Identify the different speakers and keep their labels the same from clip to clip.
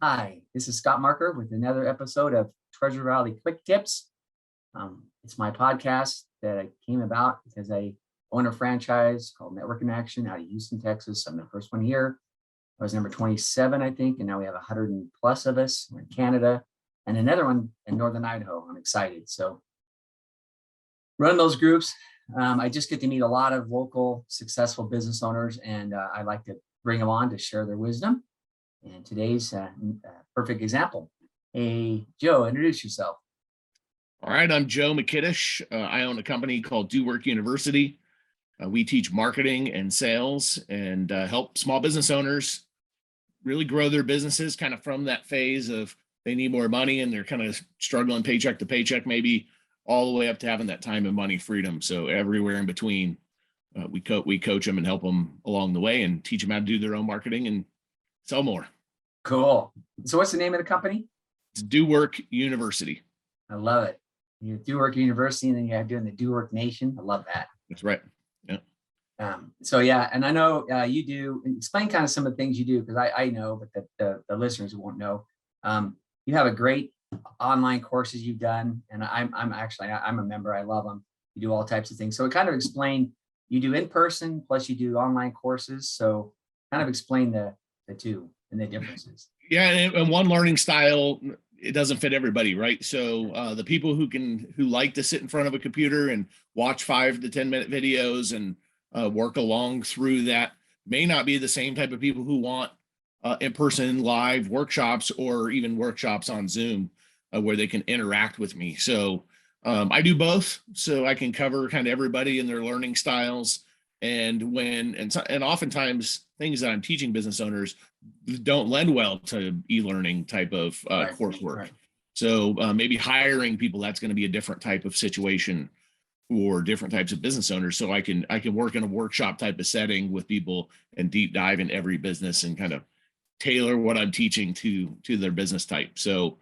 Speaker 1: Hi, this is Scott Marker with another episode of Treasure Valley QuickTips. It's my podcast that I came about because I own a franchise called Network in Action out of Houston, Texas. I'm the first one here. I was number 27, I think, and now we have 100 and plus of us. We're in Canada and another one in Northern Idaho. I'm excited. So run those groups. I just get to meet a lot of local successful business owners, and I like to bring them on to share their wisdom. And today's perfect example. Hey, Joe, introduce yourself.
Speaker 2: All right, I'm Joe Mikitish. I own a company called Do Work University. We teach marketing and sales and help small business owners really grow their businesses kind of from that phase of they need more money and they're kind of struggling paycheck to paycheck, maybe all the way up to having that time and money freedom. So everywhere in between, we coach them and help them along the way and teach them how to do their own marketing and sell more.
Speaker 1: Cool. So what's the name of the company?
Speaker 2: It's Do Work University.
Speaker 1: I love it. You Do Work University, and then you're doing the Do Work Nation. I love that.
Speaker 2: That's right. Yeah.
Speaker 1: So yeah, and I know you do. Explain kind of some of the things you do, because I know, but the listeners won't know. You have a great online courses you've done, and I'm a member. I love them. You do all types of things. So kind of explain. You do in person plus you do online courses. So kind of explain the two and the differences.
Speaker 2: Yeah, and one learning style, it doesn't fit everybody, right? So the people who like to sit in front of a computer and watch 5 to 10 minute videos and work along through that may not be the same type of people who want in-person live workshops or even workshops on Zoom where they can interact with me. So I do both, so I can cover kind of everybody and their learning styles. And oftentimes things that I'm teaching business owners don't lend well to e-learning type of coursework. Right. So maybe hiring people, that's going to be a different type of situation for different types of business owners. So I can work in a workshop type of setting with people and deep dive in every business and kind of tailor what I'm teaching to their business type. So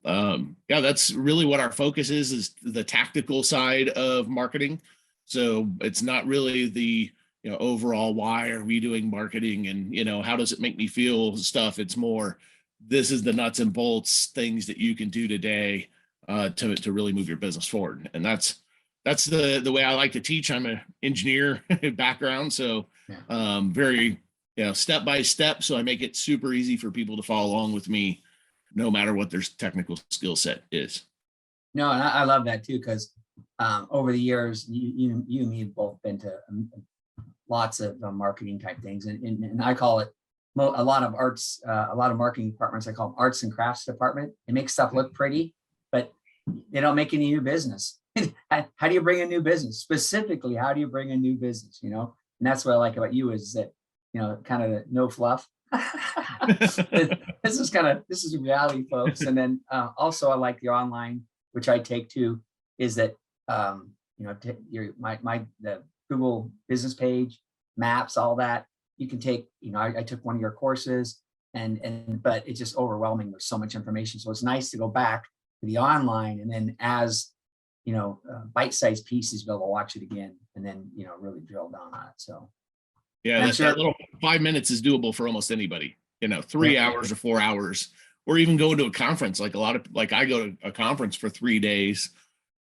Speaker 2: yeah, that's really what our focus is the tactical side of marketing. So it's not really the overall why are we doing marketing and how does it make me feel stuff. It's more, this is the nuts and bolts things that you can do today to really move your business forward. And that's the way I like to teach. I'm an engineer background, so very step by step. So I make it super easy for people to follow along with me, no matter what their technical skill set is.
Speaker 1: No, and I love that too, because over the years, you and me have both been to lots of marketing type things, and I call it a lot of arts, a lot of marketing departments. I call them arts and crafts department. They make stuff look pretty, but they don't make any new business. How do you bring a new business? Specifically, how do you bring a new business? And that's what I like about you is that kind of no fluff. This is reality, folks. And then also I like the online, which I take too, is that the Google business page, maps, all that you can take. I took one of your courses, but it's just overwhelming. There's so much information, so it's nice to go back to the online, and then as bite-sized pieces, be able to watch it again, and then really drill down on it. So
Speaker 2: yeah, that little 5 minutes is doable for almost anybody. 3 hours or 4 hours, or even go to a conference. Like I go to a conference for 3 days.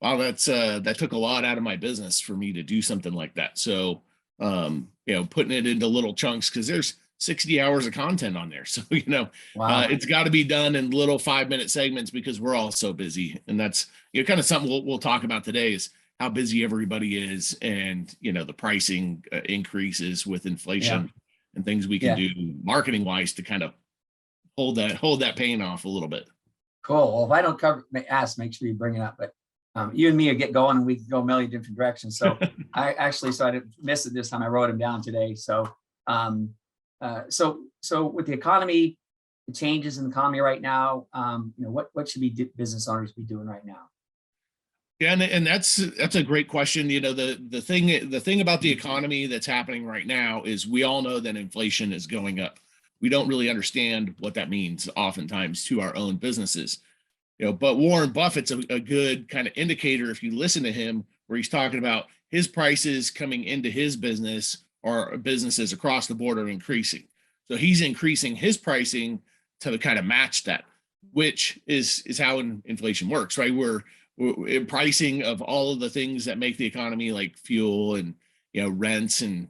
Speaker 2: Wow, that took a lot out of my business for me to do something like that. So, putting it into little chunks, because there's 60 hours of content on there. So, wow. It's got to be done in little 5-minute segments because we're all so busy. And that's kind of something we'll talk about today is how busy everybody is, and the pricing increases with inflation and things we can do marketing wise to kind of hold that pain off a little bit.
Speaker 1: Cool. Well, if I don't make sure you bring it up, but you and me will get going and we can go a million different directions. So I didn't miss it this time. I wrote them down today. So, so with the economy, the changes in the economy right now, what should business owners be doing right now?
Speaker 2: Yeah, and that's a great question. The thing about the economy that's happening right now is we all know that inflation is going up. We don't really understand what that means oftentimes to our own businesses. But Warren Buffett's a good kind of indicator if you listen to him, where he's talking about his prices coming into his business or businesses across the board are increasing. So he's increasing his pricing to kind of match that, which is how inflation works, right? We're in pricing of all of the things that make the economy, like fuel and, rents and,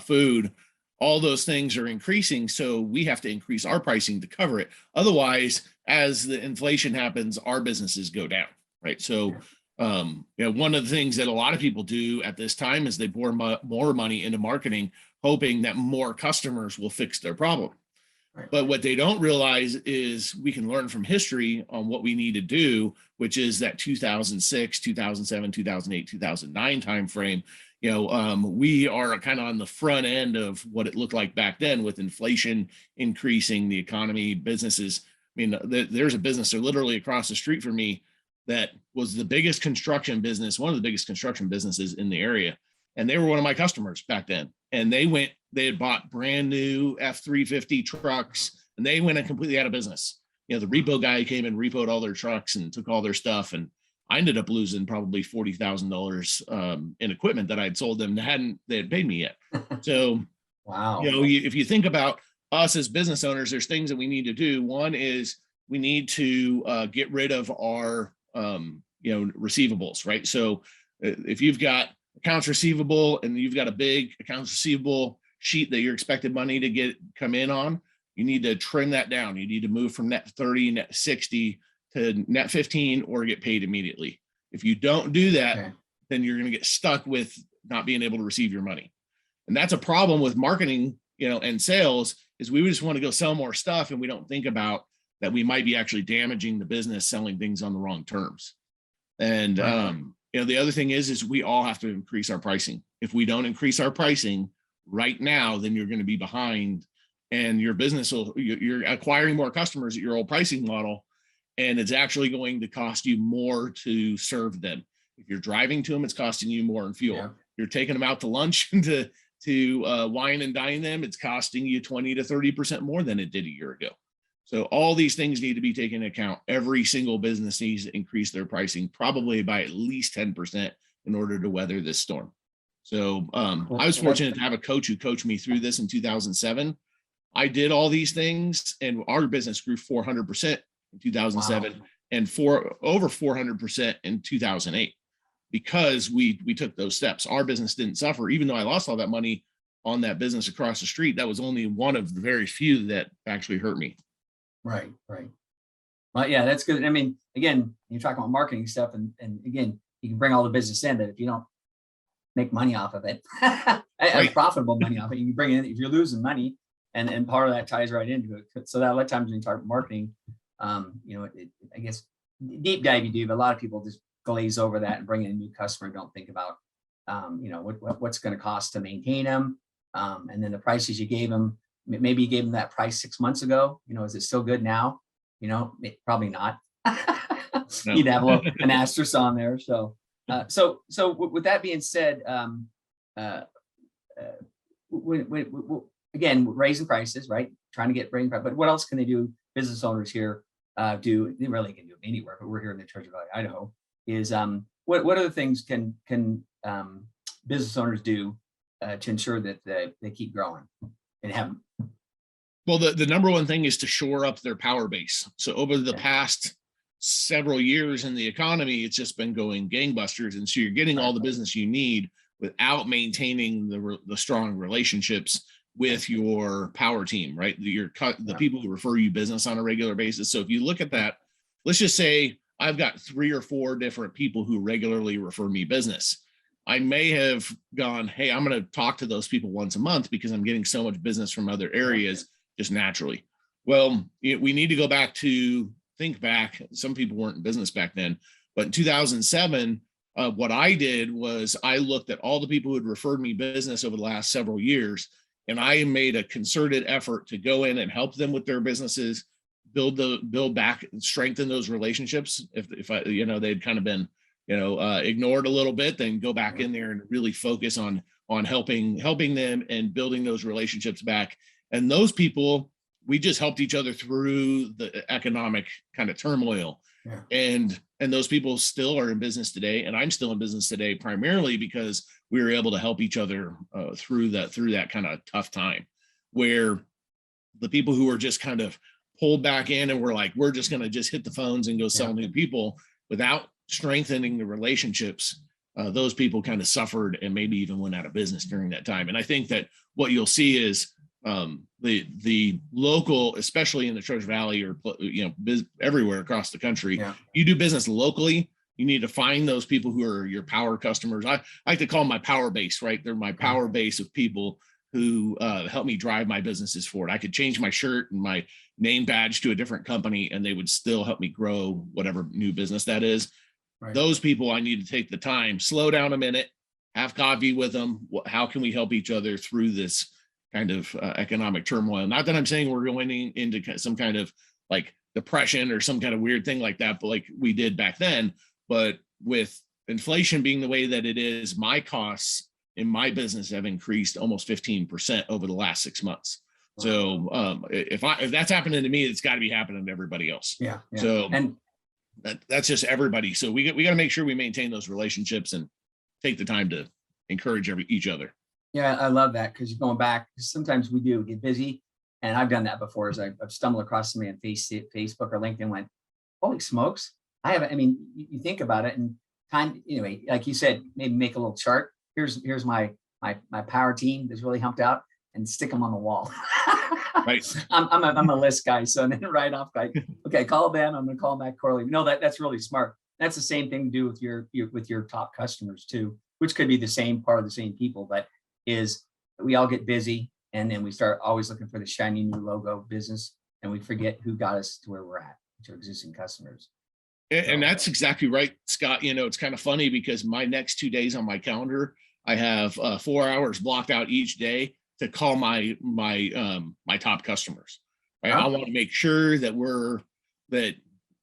Speaker 2: food. All those things are increasing. So we have to increase our pricing to cover it. Otherwise, as the inflation happens, our businesses go down, right? So, one of the things that a lot of people do at this time is they pour more money into marketing, hoping that more customers will fix their problem.
Speaker 1: Right.
Speaker 2: But what they don't realize is we can learn from history on what we need to do, which is that 2006, 2007, 2008, 2009 timeframe. We are kind of on the front end of what it looked like back then, with inflation increasing, the economy, businesses. I mean, there's a business literally across the street from me that was the biggest construction business, one of the biggest construction businesses in the area. And they were one of my customers back then. And they had bought brand new F-350 trucks, and they went and completely out of business. The repo guy came and repoed all their trucks and took all their stuff. And I ended up losing probably $40,000 in equipment that I'd sold them. They had paid me yet. So,
Speaker 1: wow.
Speaker 2: If you think about us as business owners, there's things that we need to do. One is we need to get rid of our, receivables, right? So if you've got accounts receivable and you've got a big accounts receivable sheet that you're expected money to come in on, you need to trim that down. You need to move from net 30, net 60 to net 15 or get paid immediately. If you don't do that, then you're going to get stuck with not being able to receive your money. And that's a problem with marketing, and sales, is we just want to go sell more stuff. And we don't think about that we might be actually damaging the business selling things on the wrong terms. And, the other thing is we all have to increase our pricing. If we don't increase our pricing right now, then you're going to be behind, and your business you're acquiring more customers at your old pricing model. And it's actually going to cost you more to serve them. If you're driving to them, it's costing you more in fuel. Yeah. You're taking them out to lunch to wine and dine them, it's costing you 20 to 30% more than it did a year ago. So all these things need to be taken into account. Every single business needs to increase their pricing, probably by at least 10% in order to weather this storm. So I was fortunate to have a coach who coached me through this in 2007. I did all these things, and our business grew 400% in 2007, wow, and over 400% in 2008, because we took those steps. Our business didn't suffer, even though I lost all that money on that business across the street. That was only one of the very few that actually hurt me.
Speaker 1: Right. Well, yeah, that's good. I mean, again, you're talking about marketing stuff, and again, you can bring all the business in, but if you don't make money off of it, right, profitable money off it, you can bring in, if you're losing money, and part of that ties right into it. So that a lot of times when you talk marketing, I guess deep dive you do, but a lot of people just glaze over that and bring in a new customer, don't think about, what's going to cost to maintain them. And then the prices you gave them, maybe you gave them that price 6 months ago, is it still good now? Probably not. No. You'd have an asterisk on there. So with that being said, again, raising prices, right? Trying to get raising price, but what else can they do? Business owners here do, they really can do it anywhere, but we're here in the Treasure Valley, Idaho, is what other things can business owners do to ensure that they keep growing and have?
Speaker 2: Well, the number one thing is to shore up their power base. So over the past several years in the economy, it's just been going gangbusters. And so you're getting all the business you need without maintaining the strong relationships with your power team, right? The people who refer you business on a regular basis. So if you look at that, let's just say I've got 3 or 4 different people who regularly refer me business. I may have gone, hey, I'm going to talk to those people once a month because I'm getting so much business from other areas just naturally. Well, we need to go back to think back. Some people weren't in business back then, but in 2007, what I did was I looked at all the people who had referred me business over the last several years, and I made a concerted effort to go in and help them with their businesses, build back and strengthen those relationships. If I, they'd kind of been, ignored a little bit, then go back in there and really focus on helping them and building those relationships back. And those people, we just helped each other through the economic kind of turmoil. Yeah. And those people still are in business today. And I'm still in business today, primarily because we were able to help each other through that kind of tough time, where the people who were just kind of pulled back in and we're just going to just hit the phones and go sell new people without strengthening the relationships, those people kind of suffered and maybe even went out of business during that time. And I think that what you'll see is the local, especially in the Treasure Valley or, everywhere across the country, you do business locally. You need to find those people who are your power customers. I like to call them my power base, right? They're my power base of people who help me drive my businesses forward. I could change my shirt and my name badge to a different company and they would still help me grow whatever new business that is. Right. Those people, I need to take the time, slow down a minute, have coffee with them. How can we help each other through this kind of economic turmoil? Not that I'm saying we're going into some kind of like depression or some kind of weird thing like that, but like we did back then. But with inflation being the way that it is, my costs in my business have increased almost 15% over the last 6 months. So if that's happening to me, it's got to be happening to everybody else.
Speaker 1: Yeah.
Speaker 2: So that's just everybody. So we got to make sure we maintain those relationships and take the time to encourage each other. Yeah,
Speaker 1: I love that, because you're going back. Sometimes we do get busy, and I've done that before. As I've stumbled across somebody on Facebook or LinkedIn, went, holy smokes! You think about it, and time. Anyway, like you said, maybe make a little chart. Here's my power team that's really humped out, and stick them on the wall.
Speaker 2: Right.
Speaker 1: I'm a list guy, so then right off, like, okay, call Ben. I'm going to call back Corley. No, that's really smart. That's the same thing to do with your top customers too, which could be the same part of the same people, but is we all get busy and then we start always looking for the shiny new logo business, and we forget who got us to where we're at, to existing customers.
Speaker 2: And that's exactly right, Scott. It's kind of funny because my next 2 days on my calendar, I have 4 hours blocked out each day to call my top customers. Right? I want to make sure that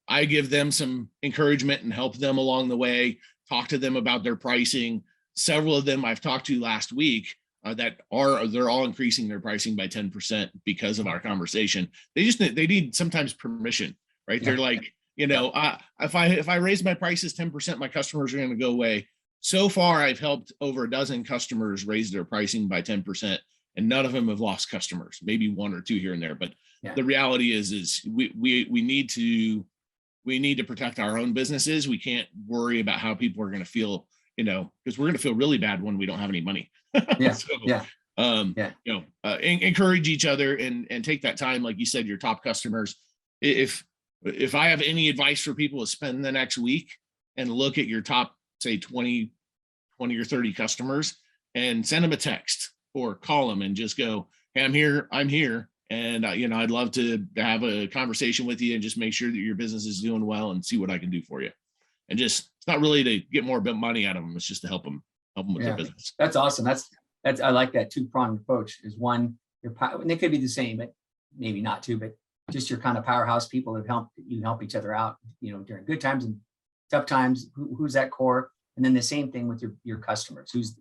Speaker 2: I give them some encouragement and help them along the way, talk to them about their pricing. Several of them I've talked to last week they're all increasing their pricing by 10% because of our conversation. They need sometimes permission, right? Yeah. They're like, if I raise my prices 10%, my customers are going to go away. So far, I've helped over a dozen customers raise their pricing by 10%, and none of them have lost customers. Maybe one or two here and there, but the reality is we need to protect our own businesses. We can't worry about how people are going to feel, because we're going to feel really bad when we don't have any money. Encourage each other and take that time, like you said, your top customers. If I have any advice for people, to spend the next week and look at your top, say 20 or 30 customers, and send them a text or call them and just go, hey, I'm here. And, I'd love to have a conversation with you and just make sure that your business is doing well and see what I can do for you. And just, it's not really to get more money out of them. It's just to help them with their business. That's
Speaker 1: awesome. I like that two-pronged approach. Is one, and they could be the same, but maybe not two, but just your kind of powerhouse people that help each other out, during good times and tough times. Who's that core? And then the same thing with your customers. Who's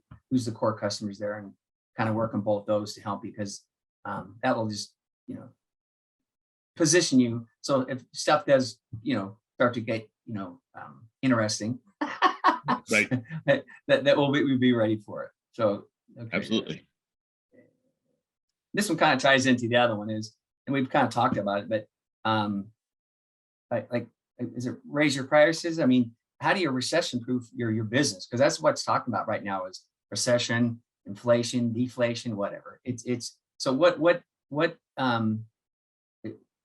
Speaker 1: the core customers there, and kind of work on both those to help, because that will just, position you. So if stuff does, start to get, interesting,
Speaker 2: right,
Speaker 1: that we'll be ready for it. So okay.
Speaker 2: Absolutely.
Speaker 1: This one kind of ties into the other one, and we've kind of talked about it, but is it raise your prices? I mean, how do you recession-proof your business? Because that's what's talking about right now, is recession, inflation, deflation, whatever. It's so what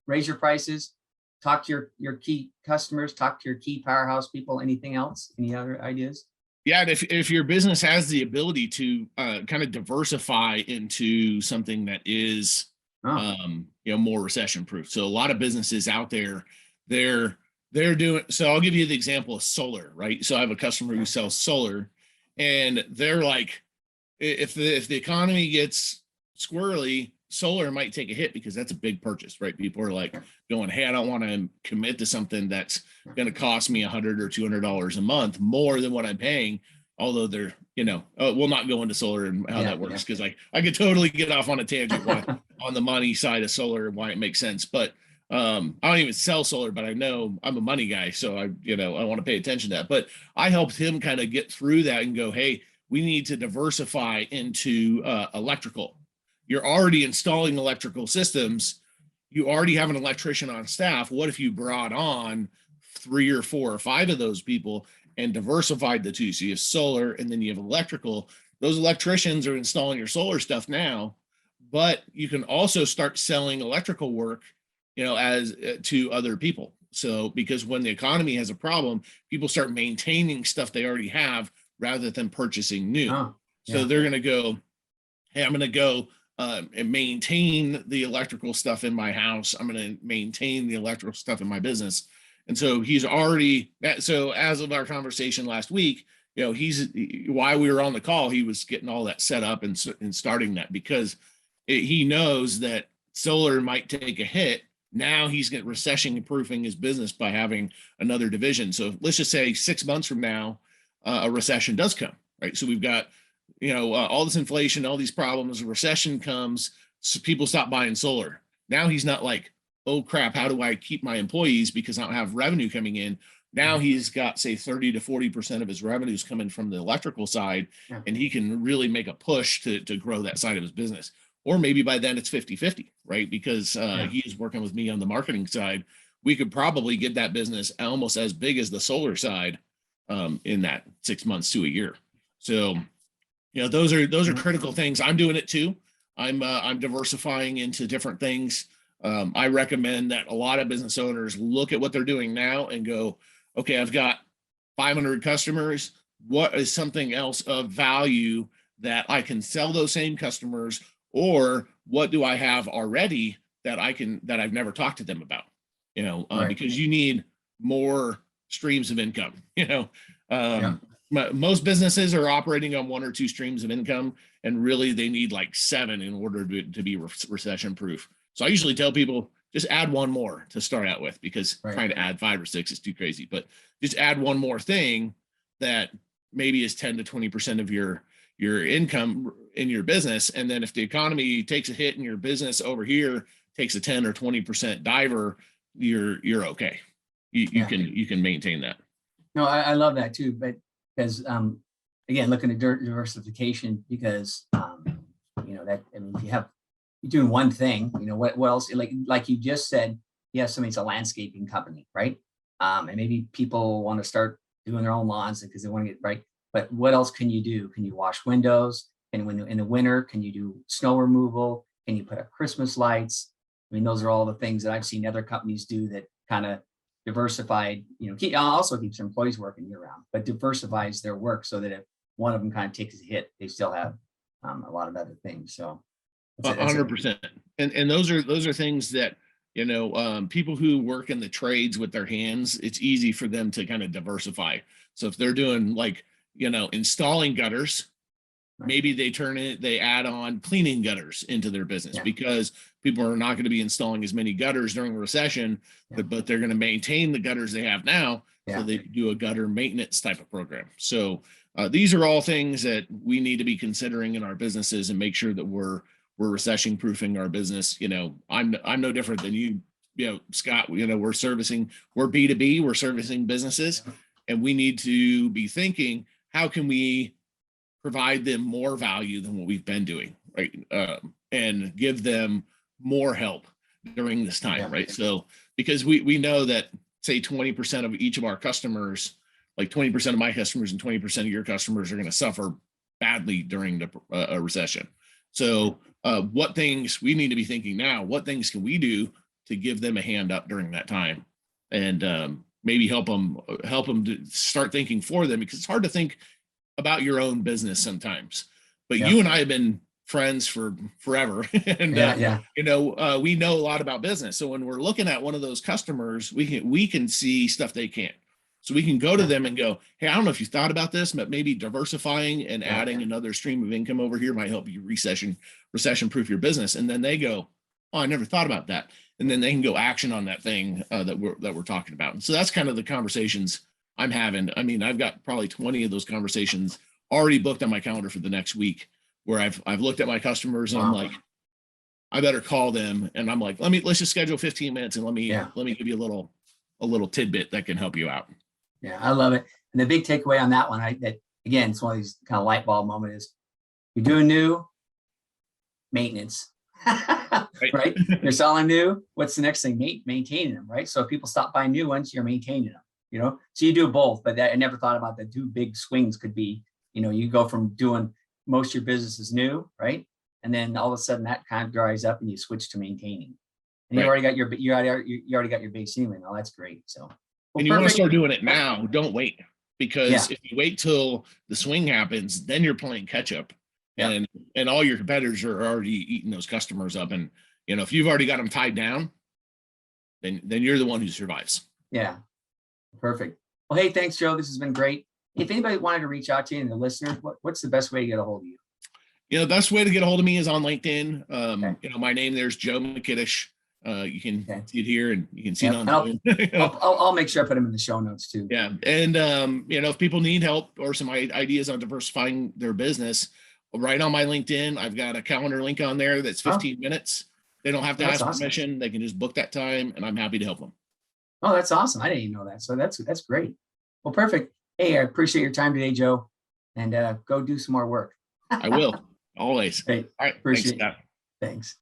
Speaker 1: raise your prices, talk to your key customers, talk to your key powerhouse people. Anything else? Any other ideas?
Speaker 2: Yeah, and if your business has the ability to kind of diversify into something that is more recession-proof. So a lot of businesses out there, they're doing. So I'll give you the example of solar, right? So I have a customer who sells solar, and they're like, if the economy gets squirrely, solar might take a hit, because that's a big purchase, right? People are like going, hey, I don't want to commit to something that's going to cost me $100 or $200 a month more than what I'm paying. Although they're, we'll not go into solar and how that works, because I could totally get off on a tangent on the money side of solar and why it makes sense. But I don't even sell solar, but I know I'm a money guy, so I want to pay attention to that. But I helped him kind of get through that and go, hey, we need to diversify into electrical. You're already installing electrical systems. you already have an electrician on staff. What if you brought on 3 or 4 or 5 of those people and diversified the two? So you have solar and then you have electrical. Those electricians are installing your solar stuff now, but you can also start selling electrical work, as to other people. So because when the economy has a problem, people start maintaining stuff they already have rather than purchasing new.
Speaker 1: Oh,
Speaker 2: So
Speaker 1: yeah.
Speaker 2: they're going to go, hey, I'm going to go and maintain the electrical stuff in my house. I'm going to maintain the electrical stuff in my business. And so he's already, so as of our conversation last week, while we were on the call, he was getting all that set up and starting that, because he knows that solar might take a hit. Now he's getting recession proofing his business by having another division. So let's just say 6 months from now, a recession does come, right? So we've got, all this inflation, all these problems, a recession comes, so people stop buying solar. Now he's not like, oh crap, how do I keep my employees because I don't have revenue coming in? Now he's got, say, 30 to 40% of his revenues coming from the electrical side,
Speaker 1: Yeah.
Speaker 2: and he can really make a push to grow that side of his business. Or maybe by then it's 50-50, right? Because he's working with me on the marketing side. We could probably get that business almost as big as the solar side in that 6 months to a year. So, those are critical things. I'm doing it too. I'm diversifying into different things. I recommend that a lot of business owners look at what they're doing now and go, okay, I've got 500 customers. What is something else of value that I can sell those same customers? Or what do I have already that I've never talked to them about?
Speaker 1: Right.
Speaker 2: Because you need more streams of income.
Speaker 1: Yeah.
Speaker 2: Most businesses are operating on 1 or 2 streams of income, and really they need like 7 in order to be recession proof. So I usually tell people just add 1 more to start out with, because trying to add 5 or 6 is too crazy. But just add 1 more thing that maybe is 10 to 20% of your income in your business. And then if the economy takes a hit in your business over here takes a 10 or 20% diver, you're okay. You can maintain that.
Speaker 1: No, I love that too, but because again, looking at diversification, because that, I mean, if you're doing one thing, what else, like you just said, somebody's a landscaping company, right? And maybe people want to start doing their own lawns because they want to get right. But what else can you do? Can you wash windows? And when in the winter, can you do snow removal? Can you put up Christmas lights? I mean, those are all the things that I've seen other companies do that kind of diversified, also keeps their employees working year round, but diversifies their work so that if one of them kind of takes a hit, they still have a lot of other things. So
Speaker 2: 100%. And those are things that, people who work in the trades with their hands, it's easy for them to kind of diversify. So if they're doing like, installing gutters, maybe they add on cleaning gutters into their business, because people are not going to be installing as many gutters during the recession, but they're going to maintain the gutters they have now. So they do a gutter maintenance type of program. So these are all things that we need to be considering in our businesses and make sure that we're recession proofing our business. I'm no different than you, Scott. We're B2B, we're servicing businesses, and we need to be thinking, how can we provide them more value than what we've been doing, right? And give them more help during this time, right? So because we know that, say, 20% of each of our customers, like 20% of my customers and 20% of your customers, are going to suffer badly during a recession. So what things we need to be thinking now, what things can we do to give them a hand up during that time, and maybe help them to start thinking for them, because it's hard to think about your own business sometimes. But you and I have been friends for forever, and we know a lot about business. So when we're looking at one of those customers, we can see stuff they can't. So we can go to them and go, hey, I don't know if you thought about this, but maybe diversifying and adding another stream of income over here might help you recession proof your business. And then they go, oh, I never thought about that. And then they can go action on that thing that we're talking about. And so that's kind of the conversations I'm having. I mean, I've got probably 20 of those conversations already booked on my calendar for the next week, where I've looked at my customers and I'm like, I better call them. And I'm like, let's just schedule 15 minutes and let me give you a little tidbit that can help you out.
Speaker 1: Yeah, I love it. And the big takeaway on that one, again, it's one of these kind of light bulb moments, is you're doing new maintenance. right? You're selling new. What's the next thing? Maintaining them, right? So if people stop buying new ones, you're maintaining them, you know? So you do both, but I never thought about the two big swings could be, you know, you go from doing most of your business is new, right? And then all of a sudden that kind of dries up and you switch to maintaining. And you already got your base anyway. Now that's great. So, well,
Speaker 2: and you want to start doing it now. Don't wait, because if you wait till the swing happens, then you're playing catch up, and all your competitors are already eating those customers up. And you know, if you've already got them tied down, then you're the one who survives.
Speaker 1: Yeah, perfect. Well, hey, thanks, Joe. This has been great. If anybody wanted to reach out to you and the listeners, what's the best way to get a hold of you?
Speaker 2: You know, the best way to get a hold of me is on LinkedIn. You know, my name there's Joe Mikitish. You can see it here, and you can see it on.
Speaker 1: I'll make sure I put them in the show notes too.
Speaker 2: Yeah, and you know, if people need help or some ideas on diversifying their business, right on my LinkedIn, I've got a calendar link on there that's 15 minutes. They don't have to ask permission; they can just book that time, and I'm happy to help them.
Speaker 1: Oh, that's awesome! I didn't even know that, so that's great. Well, perfect. Hey, I appreciate your time today, Joe, and go do some more work.
Speaker 2: I will always.
Speaker 1: Hey,
Speaker 2: all right,
Speaker 1: appreciate it. Thanks.